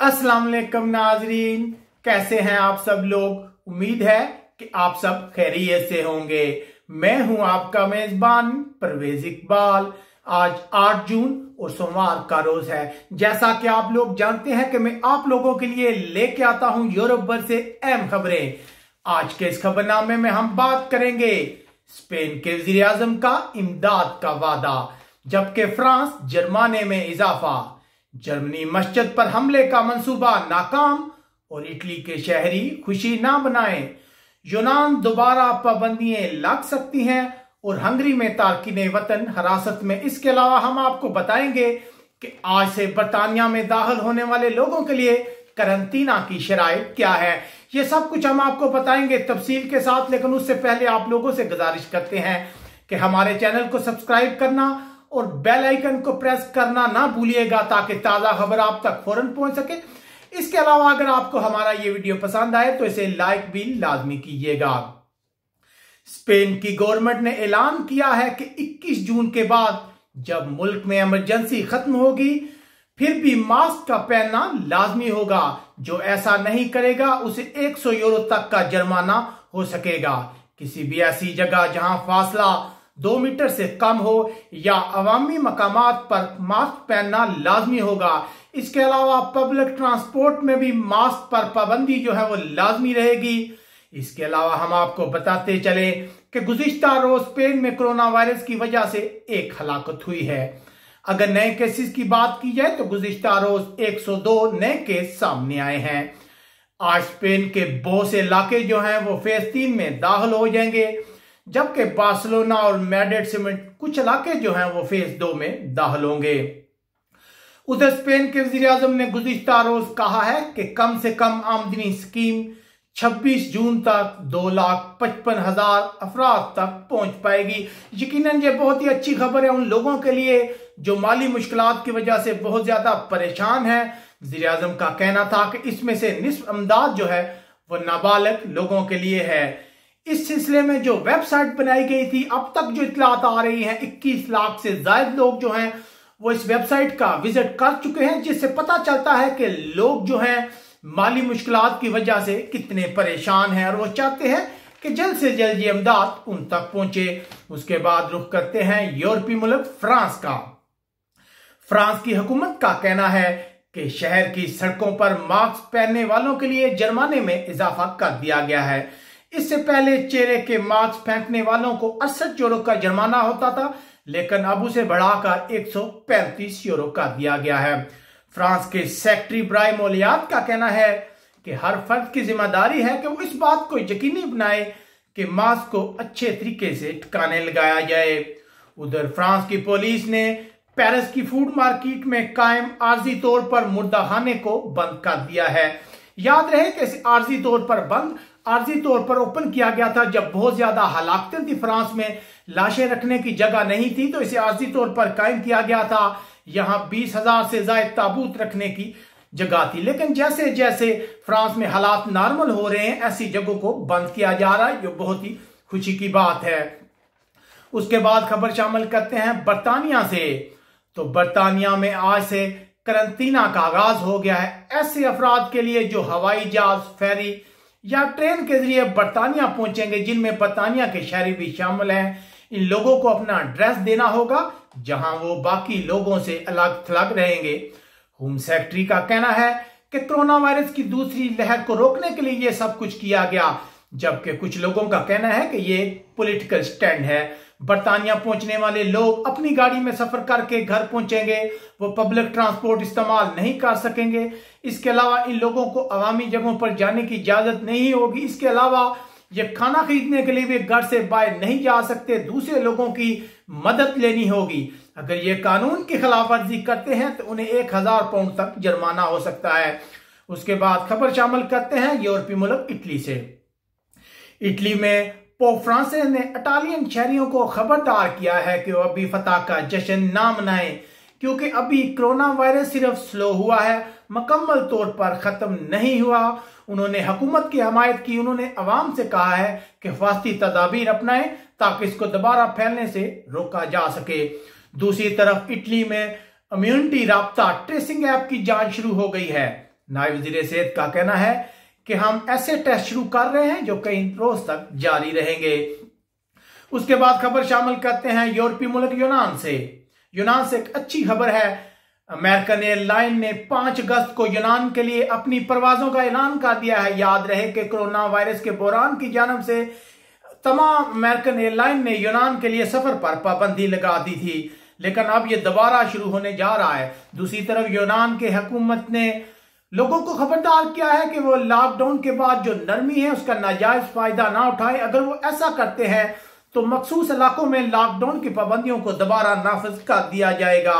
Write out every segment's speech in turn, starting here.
अस्सलाम वालेकुम नाजरीन, कैसे हैं आप सब लोग। उम्मीद है कि आप सब खैरियत से होंगे। मैं हूं आपका मेजबान परवेज इकबाल। आज 8 जून और सोमवार का रोज है। जैसा कि आप लोग जानते हैं कि मैं आप लोगों के लिए लेके आता हूं यूरोप भर से अहम खबरें। आज के इस खबरनामे में हम बात करेंगे स्पेन के वजीर आजम का इमदाद का वादा, जबकि फ्रांस जुर्माने में इजाफा, जर्मनी मस्जिद पर हमले का मंसूबा नाकाम और इटली के शहरी खुशी ना बनाएं। यूनान दोबारा पाबंदियां लग सकती हैं और हंगरी में तारकीने वतन हिरासत में। इसके अलावा हम आपको बताएंगे कि आज से बरतानिया में दाखिल होने वाले लोगों के लिए करंतना की शराइत क्या है। ये सब कुछ हम आपको बताएंगे तफसील के साथ, लेकिन उससे पहले आप लोगों से गुजारिश करते हैं कि हमारे चैनल को सब्सक्राइब करना और बेल आइकन को प्रेस करना ना भूलिएगा, ताकि ताजा खबर आप तक फौरन पहुंच सके। इसके अलावा अगर आपको हमारा ये वीडियो पसंद आए तो इसे लाइक भी लाजमी कीजिएगा। स्पेन की गवर्नमेंट ने ऐलान किया है कि 21 जून के बाद जब मुल्क में इमरजेंसी खत्म होगी फिर भी मास्क का पहनना लाजमी होगा। जो ऐसा नहीं करेगा उसे 100 यूरो तक का जुर्माना हो सकेगा। किसी भी ऐसी जगह जहां फासला 2 मीटर से कम हो या अवामी मकामात पर मास्क पहनना लाजमी होगा। इसके अलावा पब्लिक ट्रांसपोर्ट में भी मास्क पर पाबंदी जो है वो लाजमी रहेगी। इसके अलावा हम आपको बताते चले कि गुज़िश्ता रोज स्पेन में कोरोना वायरस की वजह से एक हलाकत हुई है। अगर नए केसेस की बात की जाए तो गुज़िश्ता रोज 102 नए केस सामने आए हैं। आज स्पेन के बहुत से इलाके जो हैं वो फेज 3 में दाखिल हो जाएंगे, जबकि बार्सिलोना और मैड्रिड समेत कुछ इलाके जो हैं वो फेज 2 में दाखिल होंगे। उधर स्पेन के वजीर आजम ने गुज़िश्ता रोज कहा है कि कम से कम आमदनी स्कीम 26 जून तक 2,55,000 अफराद तक पहुंच पाएगी। यकीनन ये बहुत ही अच्छी खबर है उन लोगों के लिए जो माली मुश्किलात की वजह से बहुत ज्यादा परेशान है। वजीर आजम का कहना था कि इसमें से निस्फ इमदाद जो है वो नाबालिग लोगों के लिए है। इस सिलसिले में जो वेबसाइट बनाई गई थी, अब तक जो इतलात आ रही हैं 21 लाख से ज्यादा लोग जो हैं वो इस वेबसाइट का विजिट कर चुके हैं, जिससे पता चलता है कि लोग जो हैं माली मुश्किलात की वजह से कितने परेशान हैं और वो चाहते हैं कि जल्द से जल्द ये इमदाद उन तक पहुंचे। उसके बाद रुख करते हैं यूरोपीय मुल्क फ्रांस का। फ्रांस की हुकूमत का कहना है कि शहर की सड़कों पर मास्क पहनने वालों के लिए जुर्माने में इजाफा कर दिया गया है। इससे पहले चेहरे के मास्क फेंकने वालों को 68 यूरो का जुर्माना होता था, लेकिन अब उसे बढ़ाकर 135 यूरो कर दिया गया है। फ्रांस के सेक्रेटरी ब्राहिम ओलियात का कहना है कि हर फर्द की जिम्मेदारी है कि वो इस बात को यकीनी बनाए कि मास्क को अच्छे तरीके से ठिकाने लगाया जाए। उधर फ्रांस की पुलिस ने पेरिस की फूड मार्केट में कायम आर्जी तौर पर मुर्दाखाने को बंद कर दिया है। याद रहे कि इसे आर्जी तौर पर ओपन किया गया था जब बहुत ज्यादा हलाकतें थी फ्रांस में, लाशें रखने की जगह नहीं थी, तो इसे आर्जी तौर पर कायम किया गया था। यहां 20,000 से ज्यादा ताबूत रखने की जगह थी, लेकिन जैसे जैसे फ्रांस में हालात नॉर्मल हो रहे हैं ऐसी जगहों को बंद किया जा रहा है, जो बहुत ही खुशी की बात है। उसके बाद खबर शामिल करते हैं बरतानिया से। तो बरतानिया में आज से करंतना का आगाज हो गया है। ऐसे अफराद के लिए जो हवाई जहाज, फेरी या ट्रेन के जरिए बरतानिया पहुंचेंगे, जिनमें बरतानिया के शहरी भी शामिल हैं, इन लोगों को अपना एड्रेस देना होगा जहां वो बाकी लोगों से अलग थलग रहेंगे। होम सेक्रेटरी का कहना है कि कोरोना वायरस की दूसरी लहर को रोकने के लिए ये सब कुछ किया गया, जबकि कुछ लोगों का कहना है कि ये पॉलिटिकल स्टैंड है। बरतानिया पहुंचने वाले लोग अपनी गाड़ी में सफर करके घर पहुंचेंगे, वो पब्लिक ट्रांसपोर्ट इस्तेमाल नहीं कर सकेंगे। इसके अलावा इन लोगों को अवामी जगहों पर जाने की इजाजत नहीं होगी। इसके अलावा ये खाना खरीदने के लिए भी घर से बाहर नहीं जा सकते, दूसरे लोगों की मदद लेनी होगी। अगर ये कानून की खिलाफ वर्जी करते हैं तो उन्हें 1,000 पाउंड तक जुर्माना हो सकता है। उसके बाद खबर शामिल करते हैं यूरोपीय मुल्क इटली से। इटली में पोप फ्रांसिस ने इटालियन शहरियों को खबरदार किया है कि वो अभी फतह का जश्न ना मनाएं, क्योंकि अभी कोरोना वायरस सिर्फ स्लो हुआ है, मुकम्मल तौर पर खत्म नहीं हुआ। उन्होंने हुकूमत की हमायत की। उन्होंने अवाम से कहा है कि हिफाजती तदाबीर अपनाएं ताकि इसको दोबारा फैलने से रोका जा सके। दूसरी तरफ इटली में इम्यूनिटी राब्ता ट्रेसिंग ऐप की जांच शुरू हो गई है। नायब वज़ीर सेहत का कहना है कि हम ऐसे टेस्ट शुरू कर रहे हैं जो कई रोज तक जारी रहेंगे। उसके बाद खबर शामिल करते हैं यूरोपीय मुल्क यूनान से। यूनान से एक अच्छी खबर है। अमेरिकन एयरलाइन ने 5 अगस्त को यूनान के लिए अपनी परवाजों का ऐलान कर दिया है। याद रहे कि कोरोना वायरस के बहरान की जानब से तमाम अमेरिकन एयरलाइन ने यूनान के लिए सफर पर पाबंदी लगा दी थी, लेकिन अब यह दोबारा शुरू होने जा रहा है। दूसरी तरफ यूनान के हुकूमत ने लोगों को खबरदार किया है कि वो लॉकडाउन के बाद जो नरमी है उसका नाजायज फायदा ना उठाए। अगर वो ऐसा करते हैं तो मखसूस इलाकों में लॉकडाउन की पाबंदियों को दोबारा नाफिज कर दिया जाएगा।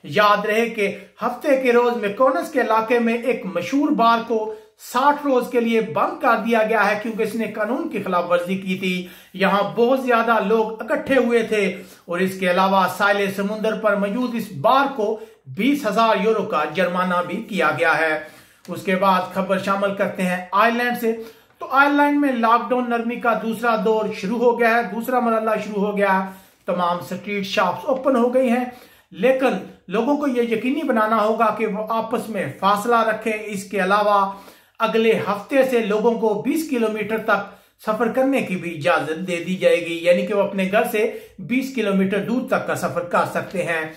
याद रहे कि हफ्ते के रोज मैकोनस के इलाके में एक मशहूर बार को 60 रोज के लिए बंद कर दिया गया है क्योंकि इसने कानून की खिलाफ वर्जी की थी। यहां बहुत ज्यादा लोग इकट्ठे हुए थे और इसके अलावा साहिल समुंदर पर मौजूद इस बार को 20,000 यूरो का जुर्माना भी किया गया है। उसके बाद खबर शामिल करते हैं आयरलैंड से। तो आयरलैंड में लॉकडाउन नरमी का दूसरा दौर शुरू हो गया है, दूसरा मरहला शुरू हो गया है। तमाम स्ट्रीट शॉप्स ओपन हो गई हैं, लेकिन लोगों को यह यकीनी बनाना होगा कि वो आपस में फासला रखें। इसके अलावा अगले हफ्ते से लोगों को 20 किलोमीटर तक सफर करने की भी इजाजत दे दी जाएगी, यानी कि वो अपने घर से 20 किलोमीटर दूर तक का सफर कर सकते हैं।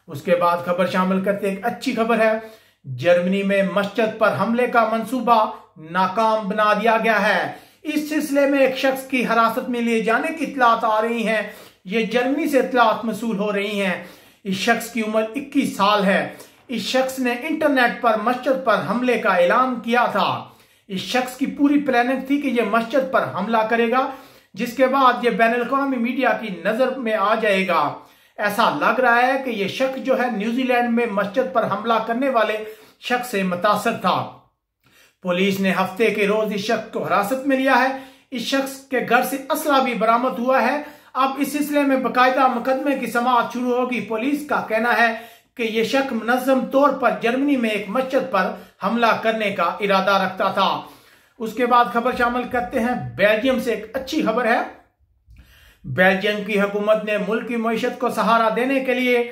उसके बाद खबर शामिल करते हैं, एक अच्छी खबर है। जर्मनी में मस्जिद पर हमले का मंसूबा नाकाम बना दिया गया है। इस सिलसिले में एक शख्स की हिरासत में लिए जाने की इत्तलात आ रही हैं। ये जर्मनी से इत्तलात मसूल हो रही हैं। इस शख्स की उम्र 21 साल है। इस शख्स ने इंटरनेट पर मस्जिद पर हमले का ऐलान किया था। इस शख्स की पूरी प्लानिंग थी कि यह मस्जिद पर हमला करेगा, जिसके बाद यह बैनुल-अक़वामी मीडिया की नजर में आ जाएगा। ऐसा लग रहा है कि यह शख्स जो है न्यूजीलैंड में मस्जिद पर हमला करने वाले शख्स से मुतासर था। पुलिस ने हफ्ते के रोज इस शख्स को हिरासत में लिया है। इस शख्स के घर से असला भी बरामद हुआ है। अब इस सिलसिले में बाकायदा मुकदमे की समाअत शुरू होगी। पुलिस का कहना है कि यह शख्स मुनज़्ज़म तौर पर जर्मनी में एक मस्जिद पर हमला करने का इरादा रखता था। उसके बाद खबर शामिल करते हैं बेल्जियम से। एक अच्छी खबर है। बेल्जियम की हुकूमत ने मुल्क की मईशत को सहारा देने के लिए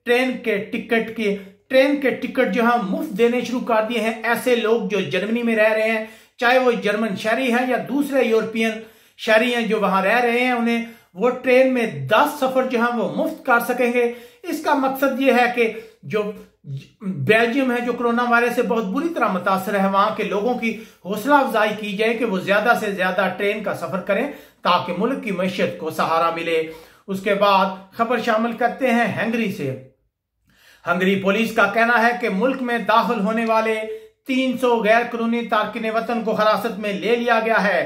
ट्रेन के टिकट जो है मुफ्त देने शुरू कर दिए हैं। ऐसे लोग जो जर्मनी में रह रहे हैं, चाहे वो जर्मन शहरी हैं या दूसरे यूरोपियन शहरी हैं जो वहां रह रहे हैं, उन्हें वो ट्रेन में 10 सफर जो है वो मुफ्त कर सकेंगे। इसका मकसद ये है कि जो बेल्जियम है जो कोरोना वायरस से बहुत बुरी तरह मुतासर है, वहां के लोगों की हौसला अफजाई की जाए कि वो ज्यादा से ज्यादा ट्रेन का सफर करें ताकि मुल्क की मईशत को सहारा मिले। उसके बाद खबर शामिल करते हैं हंगरी से। हंगरी पुलिस का कहना है कि मुल्क में दाखिल होने वाले 300 गैर कानूनी तारकिन वतन को हिरासत में ले लिया गया है।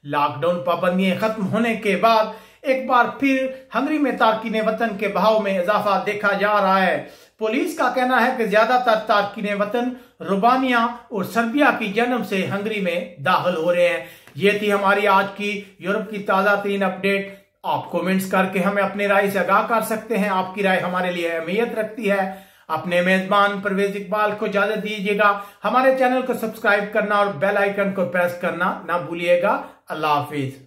लॉकडाउन पाबंदियां खत्म होने के बाद एक बार फिर हंगरी में तारकिन वतन के बहाव में इजाफा देखा जा रहा है। पुलिस का कहना है कि ज्यादातर तारकिन वतन रोमानिया और सर्बिया की जन्म से हंगरी में दाखिल हो रहे हैं। ये थी हमारी आज की यूरोप की ताजा तरीन अपडेट। आप कमेंट्स करके हमें अपनी राय से आगाह कर सकते हैं। आपकी राय हमारे लिए अहमियत रखती है। अपने मेजबान परवेज इकबाल को इजाजत दीजिएगा। हमारे चैनल को सब्सक्राइब करना और बेल आइकन को प्रेस करना ना भूलिएगा। अल्लाह हाफिज।